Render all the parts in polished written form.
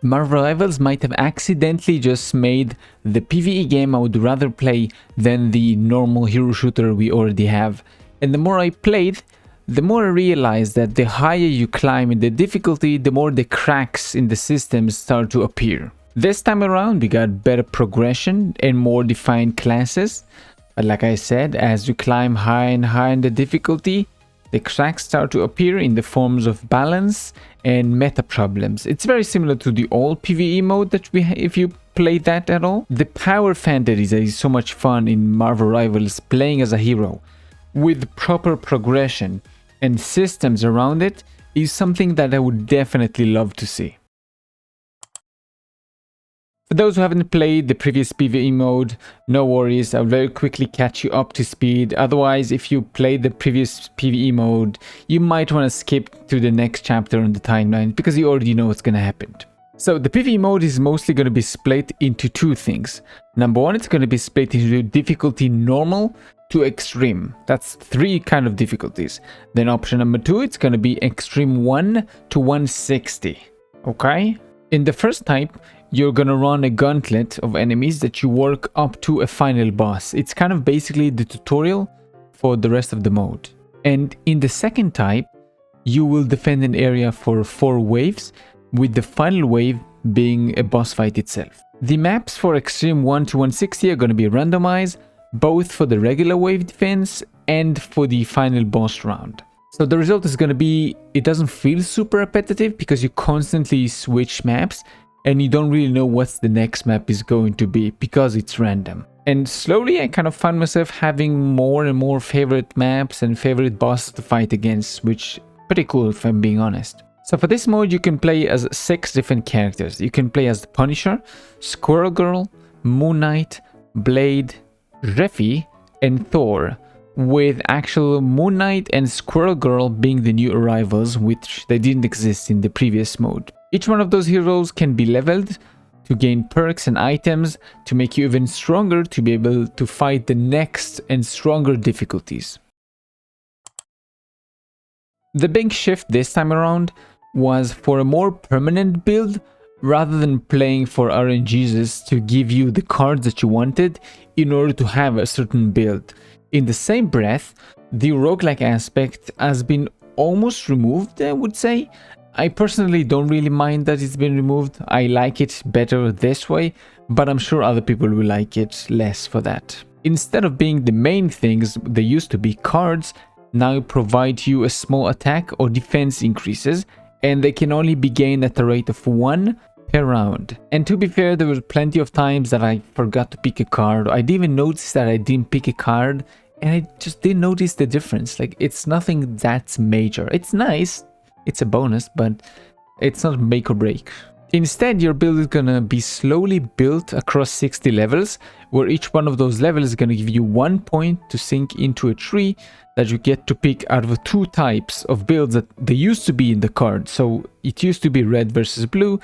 Marvel Rivals might have accidentally just made the PvE game I would rather play than the normal hero shooter we already have. And the more I played, the more I realized that the higher you climb in the difficulty, the more the cracks in the system start to appear. This time around, we got better progression and more defined classes. But like I said, as you climb higher and higher in the difficulty, the cracks start to appear in the forms of balance and meta problems. It's very similar to the old PvE mode that if you play that at all. The power fantasy that is so much fun in Marvel Rivals playing as a hero with proper progression and systems around it is something that I would definitely love to see. For those who haven't played the previous PvE mode, no worries, I'll very quickly catch you up to speed. Otherwise, if you played the previous PvE mode, you might want to skip to the next chapter on the timeline because you already know what's going to happen. So the PvE mode is mostly going to be split into two things. Number one, it's going to be split into difficulty normal to extreme. That's three kind of difficulties. Then option number two, it's going to be extreme 1 to 160. Okay? In the first type, you're gonna run a gauntlet of enemies that you work up to a final boss. It's kind of basically the tutorial for the rest of the mode. And in the second type, you will defend an area for 4 waves, with the final wave being a boss fight itself. The maps for Extreme 1 to 160 are gonna be randomized, both for the regular wave defense and for the final boss round. So the result is gonna be, it doesn't feel super repetitive because you constantly switch maps, and you don't really know what the next map is going to be because it's random. And slowly I kind of find myself having more and more favorite maps and favorite bosses to fight against, which is pretty cool if I'm being honest. So for this mode you can play as 6 different characters. You can play as the Punisher, Squirrel Girl, Moon Knight, Blade, Refi, and Thor, with actual Moon Knight and Squirrel Girl being the new arrivals, which they didn't exist in the previous mode. Each one of those heroes can be leveled to gain perks and items to make you even stronger to be able to fight the next and stronger difficulties. The big shift this time around was for a more permanent build rather than playing for RNGs to give you the cards that you wanted in order to have a certain build. In the same breath, the roguelike aspect has been almost removed, I would say. I personally don't really mind that it's been removed. I like it better this way, but I'm sure other people will like it less for that. Instead of being the main things they used to be, cards now provide you a small attack or defense increases, and they can only be gained at a rate of 1 per round. And to be fair, there were plenty of times that I forgot to pick a card. I didn't even notice that I didn't pick a card, and I just didn't notice the difference. Like, it's nothing that's major. It's nice. It's a bonus, but it's not make or break. Instead, your build is gonna be slowly built across 60 levels, where each one of those levels is gonna give you 1 point to sink into a tree that you get to pick out of 2 types of builds that they used to be in the card. So it used to be red versus blue.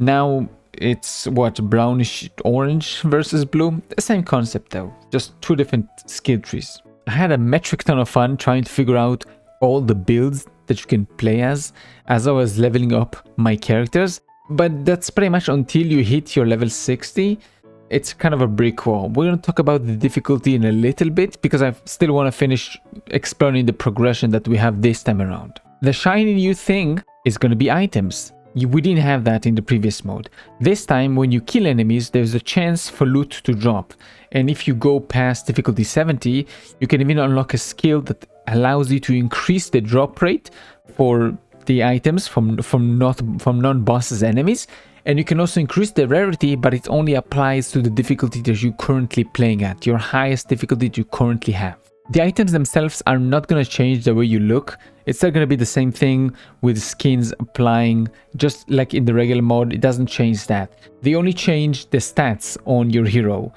Now it's brownish orange versus blue. The same concept though, just 2 different skill trees. I had a metric ton of fun trying to figure out all the builds that you can play as I was leveling up my characters, but that's pretty much until you hit your level 60. It's kind of a brick wall. We're going to talk about the difficulty in a little bit because I still want to finish exploring the progression that we have this time around. The shiny new thing is going to be items. We didn't have that in the previous mode. This time, when you kill enemies, there's a chance for loot to drop. And if you go past difficulty 70, you can even unlock a skill that allows you to increase the drop rate for the items from non-bosses enemies. And you can also increase the rarity, but it only applies to the difficulty that you're currently playing at, your highest difficulty that you currently have. The items themselves are not going to change the way you look. It's still going to be the same thing with skins applying, just like in the regular mode. It doesn't change that. They only change the stats on your hero.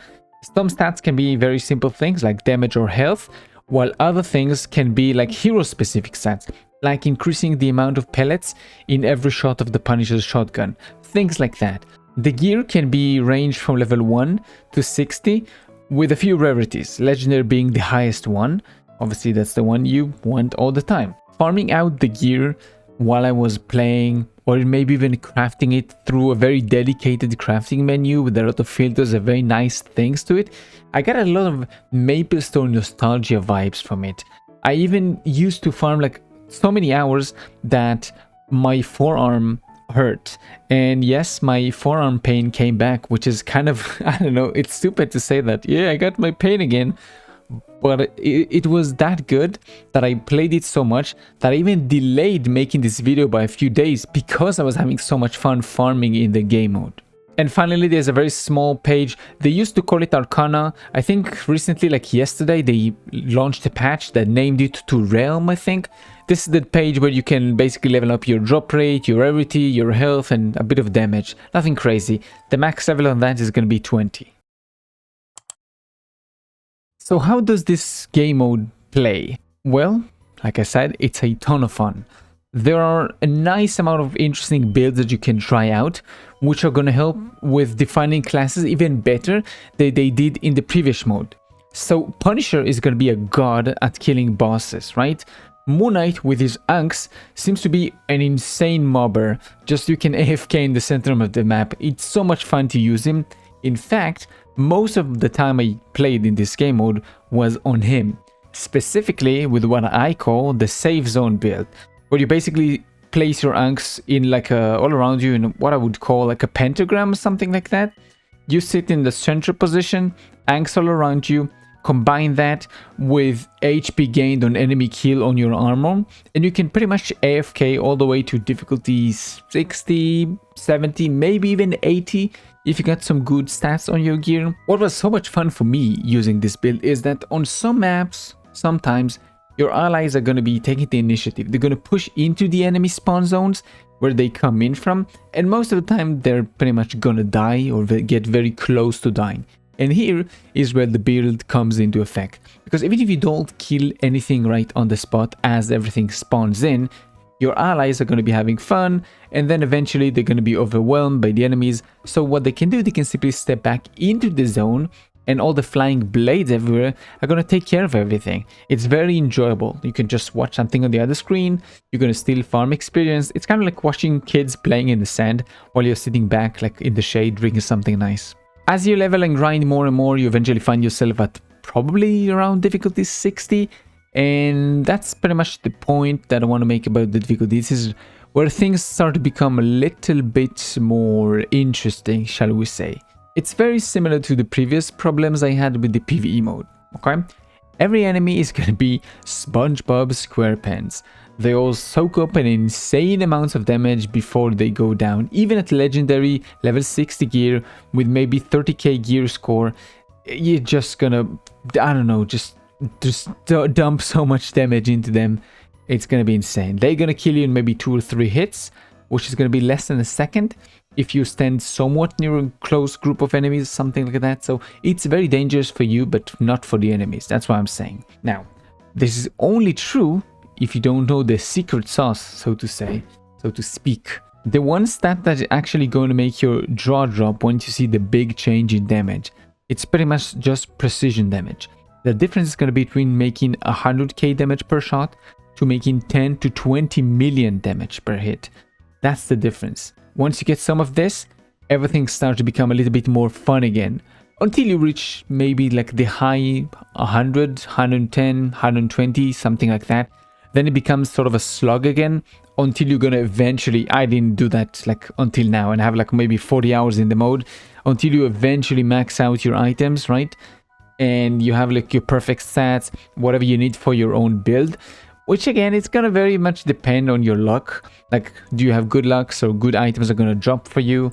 Some stats can be very simple things like damage or health, while other things can be like hero-specific stats, like increasing the amount of pellets in every shot of the Punisher's shotgun. Things like that. The gear can be ranged from level 1 to 60, with a few rarities, legendary being the highest one. Obviously that's the one you want all the time. Farming out the gear while I was playing or maybe even crafting it through a very dedicated crafting menu with a lot of filters and very nice things to it. I got a lot of Maplestone nostalgia vibes from it. I even used to farm like so many hours that my forearm hurt, and yes, my forearm pain came back, which is kind of I don't know, it's stupid to say that, yeah, I got my pain again, but it was that good that I played it so much that I even delayed making this video by a few days because I was having so much fun farming in the game mode. And finally, there's a very small page. They used to call it Arcana. I think recently, like yesterday, they launched a patch that named it to Realm, I think. This is the page where you can basically level up your drop rate, your rarity, your health, and a bit of damage. Nothing crazy. The max level on that is going to be 20. So how does this game mode play? Well, like I said, it's a ton of fun. There are a nice amount of interesting builds that you can try out, which are going to help with defining classes even better than they did in the previous mode. So Punisher is going to be a god at killing bosses, right? Moon Knight with his Ankhs seems to be an insane mobber. Just you can AFK in the center of the map. It's so much fun to use him. In fact, most of the time I played in this game mode was on him. Specifically with what I call the safe zone build, where you basically place your Ankhs in like all around you in what I would call like a pentagram or something like that. You sit in the central position, Ankhs all around you, combine that with HP gained on enemy kill on your armor, and you can pretty much AFK all the way to difficulty 60, 70, maybe even 80 if you got some good stats on your gear. What was so much fun for me using this build is that on some maps, sometimes your allies are going to be taking the initiative. They're going to push into the enemy spawn zones where they come in from, and most of the time they're pretty much going to die or get very close to dying. And here is where the build comes into effect, because even if you don't kill anything right on the spot as everything spawns in, your allies are going to be having fun, and then eventually they're going to be overwhelmed by the enemies. So what they can do, they can simply step back into the zone, and all the flying blades everywhere are going to take care of everything. It's very enjoyable. You can just watch something on the other screen. You're going to still farm experience. It's kind of like watching kids playing in the sand while you're sitting back like in the shade drinking something nice. As you level and grind more and more, you eventually find yourself at probably around difficulty 60. And that's pretty much the point that I want to make about the difficulty. This is where things start to become a little bit more interesting, shall we say. It's very similar to the previous problems I had with the PvE mode, okay? Every enemy is going to be SpongeBob SquarePants. They all soak up an insane amounts of damage before they go down. Even at legendary level 60 gear with maybe 30k gear score, you're just gonna, I don't know, just dump so much damage into them. It's gonna be insane. They're gonna kill you in maybe 2 or 3 hits, which is gonna be less than a second if you stand somewhat near a close group of enemies, something like that. So it's very dangerous for you, but not for the enemies. That's what I'm saying. Now, this is only true if you don't know the secret sauce, so to say, so to speak. The one stat that's actually going to make your jaw drop once you see the big change in damage. It's pretty much just precision damage. The difference is going to be between making 100k damage per shot to making 10 to 20 million damage per hit. That's the difference. Once you get some of this, everything starts to become a little bit more fun again. Until you reach maybe like the high 100, 110, 120, something like that. Then it becomes sort of a slug again until you're gonna eventually, I didn't do that like until now and have like maybe 40 hours in the mode, until you eventually max out your items, right? And you have like your perfect stats, whatever you need for your own build, which again, it's gonna very much depend on your luck. Like, do you have good luck, so good items are gonna drop for you?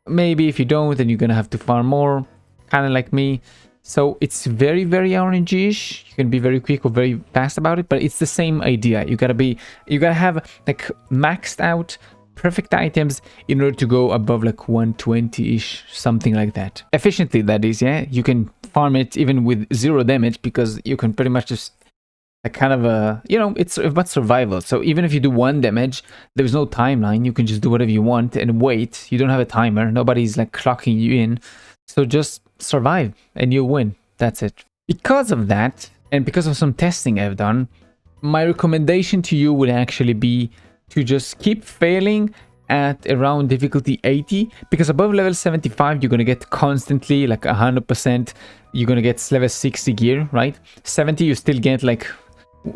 Maybe if you don't, then you're gonna have to farm more, kind of like me. So it's very, very RNG-ish. You can be very quick or very fast about it, but it's the same idea. You gotta have like maxed out perfect items in order to go above like 120-ish, something like that. Efficiently, that is, yeah. You can farm it even with 0 damage because you can pretty much just like kind of a, you know, it's about survival. So even if you do 1 damage, there's no timeline. You can just do whatever you want and wait. You don't have a timer. Nobody's like clocking you in. So just survive and you'll win. That's it. Because of that, and because of some testing I've done, my recommendation to you would actually be to just keep failing at around difficulty 80, because above level 75 you're gonna get constantly like 100%. You're gonna get level 60 gear, right? 70 you still get like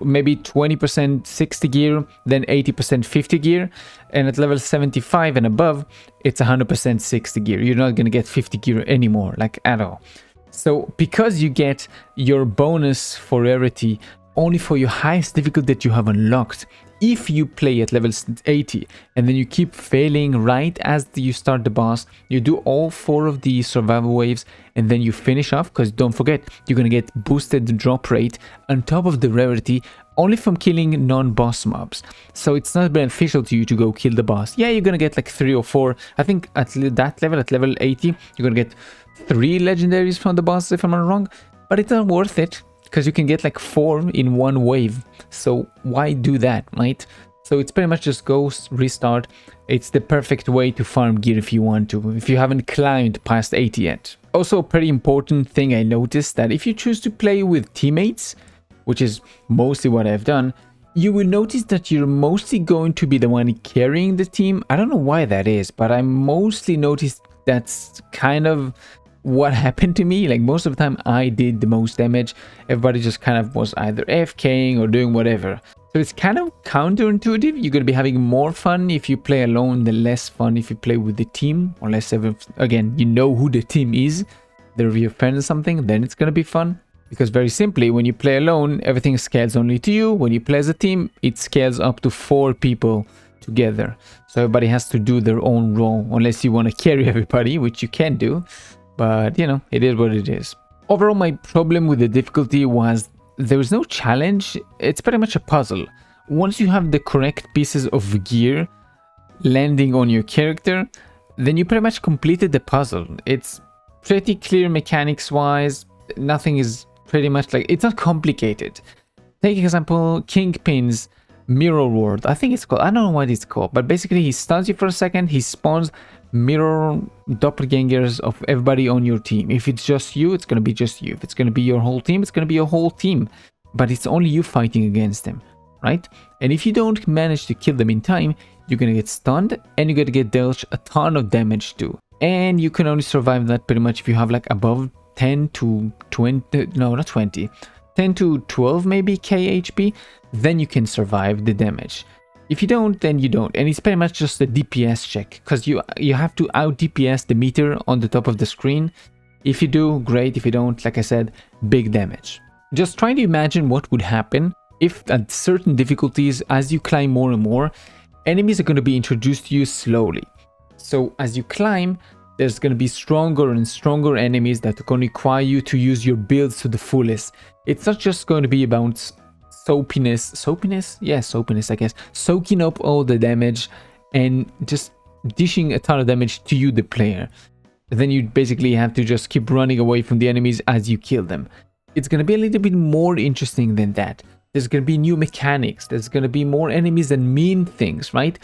maybe 20% 60 gear, then 80% 50 gear, and at level 75 and above it's 100% 60 gear. You're not gonna get 50 gear anymore, like at all. So because you get your bonus for rarity only for your highest difficulty that you have unlocked, if you play at level 80 and then you keep failing right as you start the boss, you do all 4 of the survival waves and then you finish off, because don't forget you're gonna get boosted drop rate on top of the rarity only from killing non-boss mobs. So it's not beneficial to you to go kill the boss. Yeah, you're gonna get like 3 or 4. I think at that level, at level 80, you're gonna get 3 legendaries from the boss if I'm not wrong, but it's not worth it, because you can get like 4 in one wave. So why do that, right? So it's pretty much just go restart. It's the perfect way to farm gear if you want to, if you haven't climbed past 80 yet. Also a pretty important thing I noticed, that if you choose to play with teammates, which is mostly what I've done, you will notice that you're mostly going to be the one carrying the team. I don't know why that is, but I mostly noticed that's kind of what happened to me. Like most of the time I did the most damage. Everybody just kind of was either AFKing or doing whatever. So it's kind of counterintuitive. You're going to be having more fun if you play alone than less fun if you play with the team. Unless again you know who the team is, they're your friend or something, then it's going to be fun. Because very simply, when you play alone, everything scales only to you. When you play as a team, it scales up to 4 people together. So everybody has to do their own role, unless you want to carry everybody, which you can do. But, you know, it is what it is. Overall, my problem with the difficulty was there was no challenge. It's pretty much a puzzle. Once you have the correct pieces of gear landing on your character, then you pretty much completed the puzzle. It's pretty clear mechanics-wise. Nothing is pretty much like... It's not complicated. Take example, Kingpin's Mirror World. I think it's called... I don't know what it's called. But basically, he stuns you for a second. He spawns mirror doppelgangers of everybody on your team. If it's just you, it's going to be just you. If it's going to be your whole team, it's going to be your whole team. But it's only you fighting against them, right? And if you don't manage to kill them in time, you're going to get stunned and you're going to get dealt a ton of damage too. And you can only survive that pretty much if you have like above 10 to 20, no, not 20, 10 to 12 maybe K HP, then you can survive the damage. If you don't, then you don't. And it's pretty much just a DPS check, because you have to out DPS the meter on the top of the screen. If you do, great. If you don't, like I said, big damage. Just trying to imagine what would happen if at certain difficulties, as you climb more and more, enemies are going to be introduced to you slowly. So as you climb, there's going to be stronger and stronger enemies that are going to require you to use your builds to the fullest. It's not just going to be about soapiness, yeah, soapiness, I guess, soaking up all the damage and just dishing a ton of damage to you, the player. Then you basically have to just keep running away from the enemies as you kill them. It's going to be a little bit more interesting than that. There's going to be new mechanics. There's going to be more enemies that mean things, right?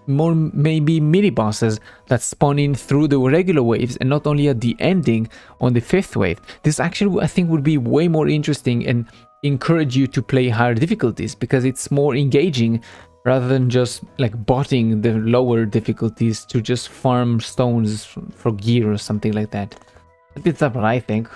More maybe mini bosses that spawn in through the regular waves and not only at the ending on the 5th wave. This actually, I think, would be way more interesting and encourage you to play higher difficulties, because it's more engaging rather than just like botting the lower difficulties to just farm stones for gear or something like that. That's what I think.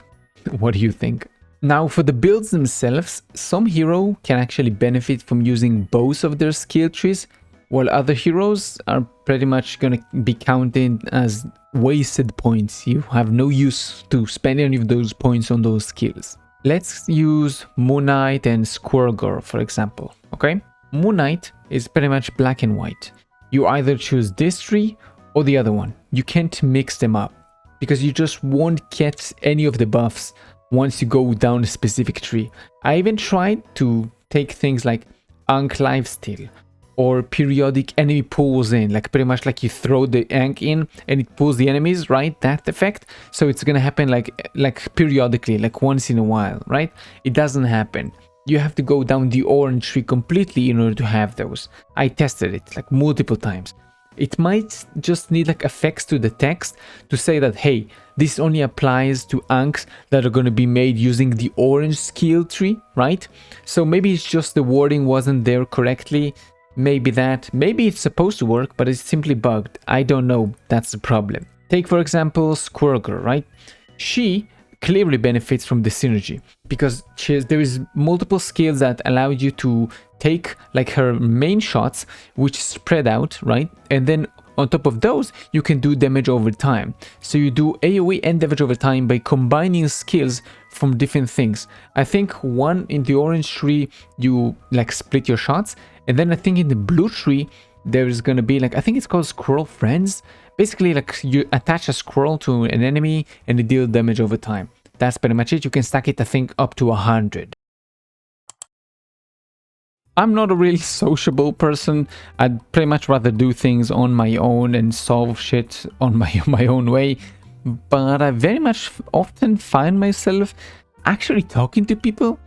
What do you think? Now, for the builds themselves, some hero can actually benefit from using both of their skill trees, while other heroes are pretty much going to be counted as wasted points. You have no use to spend any of those points on those skills. Let's use Moon Knight and Squirrel Girl, for example, okay? Moon Knight is pretty much black and white. You either choose this tree or the other one. You can't mix them up, because you just won't get any of the buffs once you go down a specific tree. I even tried to take things like Ankh Lifesteal or periodic enemy pulls in, like pretty much like you throw the Ankh in and it pulls the enemies, right? That effect. So it's gonna happen like periodically, like once in a while, right? It doesn't happen. You have to go down the orange tree completely in order to have those. I tested it like multiple times. It might just need like effects to the text to say that, hey, this only applies to Ankhs that are going to be made using the orange skill tree, right? So maybe it's just the wording wasn't there correctly. maybe that. Maybe it's supposed to work, but it's simply bugged. I don't know. That's the problem. Take, for example, Squirrel Girl, right? She clearly benefits from the synergy because there is multiple skills that allow you to take like her main shots, which spread out, right? And then on top of those, you can do damage over time. So you do AoE and damage over time by combining skills from different things. I think one in the orange tree, you like split your shots. And then I think in the blue tree, there's gonna be like, I think it's called Squirrel Friends. Basically, like you attach a squirrel to an enemy and it deals damage over time. That's pretty much it. You can stack it, I think, up to 100. I'm not a really sociable person. I'd pretty much rather do things on my own and solve shit on my own way. But I very much often find myself actually talking to people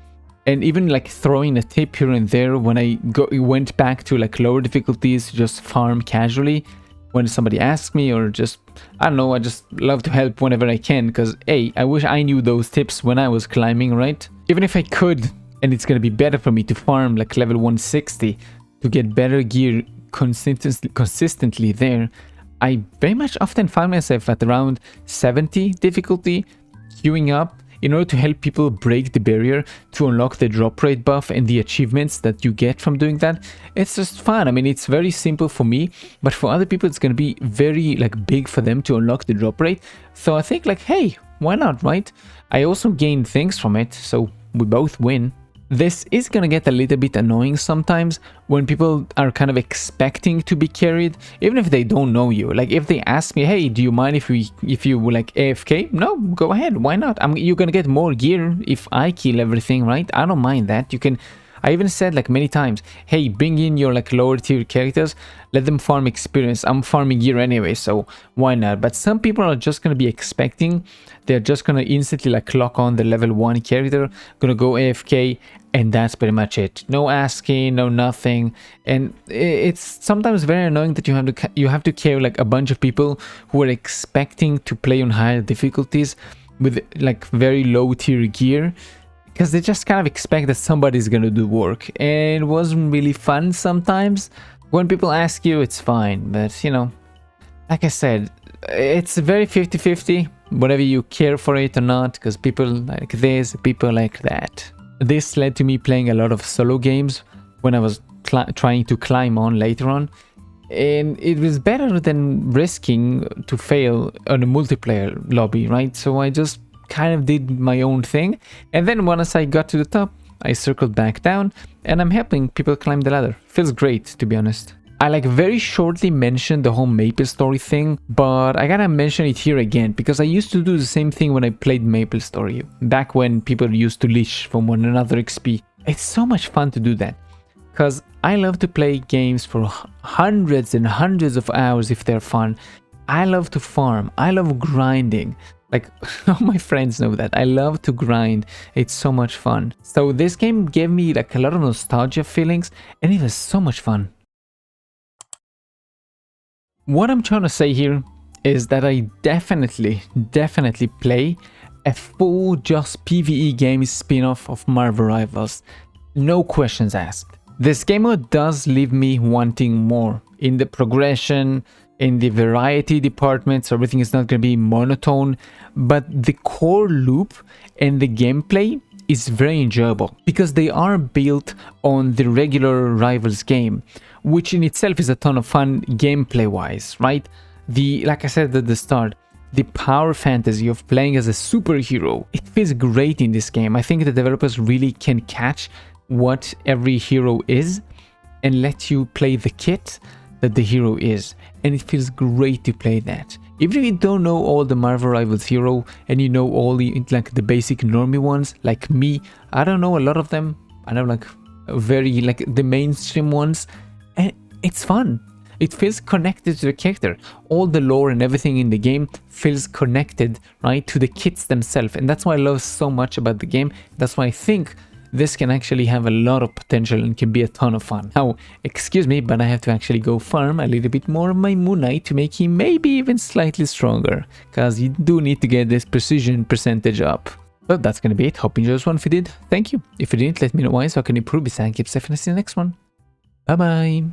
and even like throwing a tip here and there when I went back to like lower difficulties to just farm casually. When somebody asks me, or just, I don't know, I just love to help whenever I can, because hey, I wish I knew those tips when I was climbing, right? Even if I could, and it's gonna be better for me to farm like level 160 to get better gear consistently there, I very much often find myself at around 70 difficulty, queuing up in order to help people break the barrier to unlock the drop rate buff and the achievements that you get from doing that. It's just fun. I mean, it's very simple for me, but for other people it's going to be very like big for them to unlock the drop rate. So I think like, hey, why not, right? I also gain things from it, so we both win. This is gonna get a little bit annoying sometimes when people are kind of expecting to be carried, even if they don't know you. Like if they ask me, hey, do you mind if you like AFK? No, go ahead, why not? You're gonna get more gear if I kill everything, right? I don't mind that. You can, I even said like many times, hey, bring in your like lower tier characters, let them farm experience. I'm farming gear anyway, so why not? But some people are just gonna be expecting, they're just gonna instantly like lock on the level 1 character, gonna go AFK, and that's pretty much it. No asking, no nothing. And it's sometimes very annoying that you have to carry like a bunch of people who are expecting to play on higher difficulties with like very low tier gear, because they just kind of expect that somebody's gonna do work. And it wasn't really fun sometimes. When people ask you, it's fine, but you know, like I said, it's very 50-50, whether you care for it or not, because people like this, people like that. This led to me playing a lot of solo games when I was trying to climb on later on, and it was better than risking to fail on a multiplayer lobby, right? So I just kind of did my own thing, and then once I got to the top, I circled back down, and I'm helping people climb the ladder. Feels great, to be honest. I like very shortly mentioned the whole MapleStory thing, but I gotta mention it here again because I used to do the same thing when I played MapleStory, back when people used to leash from one another XP. It's so much fun to do that, because I love to play games for hundreds and hundreds of hours if they're fun. I love to farm, I love grinding. Like, all my friends know that. I love to grind. It's so much fun. So this game gave me like a lot of nostalgia feelings, and it was so much fun. What I'm trying to say here is that I definitely play a full just PvE game spin-off of Marvel Rivals. No questions asked. This game mode does leave me wanting more in the progression, in the variety department, so everything is not going to be monotone, but the core loop and the gameplay is very enjoyable because they are built on the regular Rivals game, which in itself is a ton of fun gameplay wise, right? Like I said at the start, the power fantasy of playing as a superhero, it feels great in this game. I think the developers really can catch what every hero is and let you play the kit that the hero is, and it feels great to play that. Even if you don't know all the Marvel Rivals hero and you know all the like the basic normie ones, like me, I don't know a lot of them. I know like very like the mainstream ones, and it's fun. It feels connected to the character. All the lore and everything in the game feels connected, right, to the kits themselves, and that's why I love so much about the game. That's why I think this can actually have a lot of potential and can be a ton of fun. Now, excuse me, but I have to actually go farm a little bit more of my Moon Knight to make him maybe even slightly stronger, because you do need to get this precision percentage up. But that's gonna be it. Hope you enjoyed this one. If you did, thank you. If you didn't, let me know why so I can improve this and keep safe and see you in the next one. Bye bye.